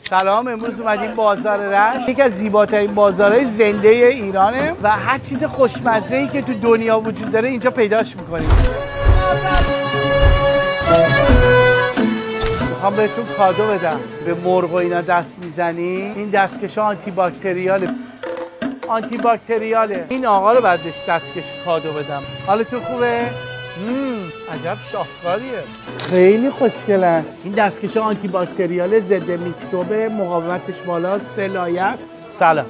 سلام، امروز اومدیم بازار رشت. یکی از زیباترین بازارهای زنده ایرانه و هر چیز خوشمزه‌ای که تو دنیا وجود داره اینجا پیداش می‌کنیم. میخوام بهتون کادو بدم. به مرغ و اینا دست میزنی، این دستکش آنتی باکتریاله. آنتی باکتریاله. این آقا رو بعدش دستکش کادو بدم. حالتون خوبه؟ عجب شاهکاریه. خیلی خوشگلن. این دستکش آنتی باکتریال ضد میکروبه، مقاومتش بالاست، 3 لایه است. سلام.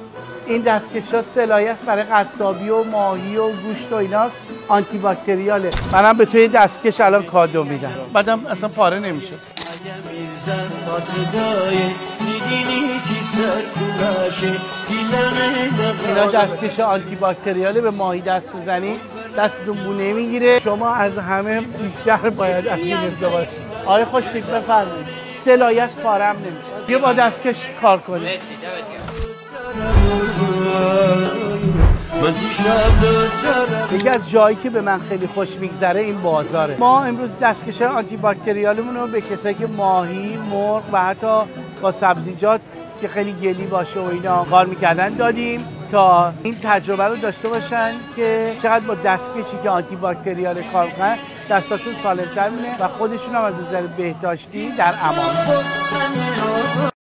این دستکش ها 3 لایه است، برای قصابی و ماهی و گوشت و ایناست. آنتی باکتریاله. منم به توی دستکش الان کادو میدم. بعدم اصلا پاره نمیشه. اینا دستکش آنتی باکتریاله. به ماهی دست بزنی دستتون بو نمیگیره. شما از همه بیشتر باید از این استفاده کنید. آقای خوشتیپ بفرمایید. 3 لایه است، پاره هم نمیشه. بیا با دستکش کار کنید. یکی از جایی که به من خیلی خوش میگذره این بازاره. ما امروز دستکش آنتی باکتریالمون رو به کسایی که ماهی، مرغ و حتی با سبزیجات که خیلی گلی باشه و اینا کار میکردن دادیم تا این تجربه رو داشته باشن که چقدر با دستکشی که آنتی باکتریال کار میکنن دستاشون سالمتر میشه و خودشون هم از نظر بهداشتی در امان.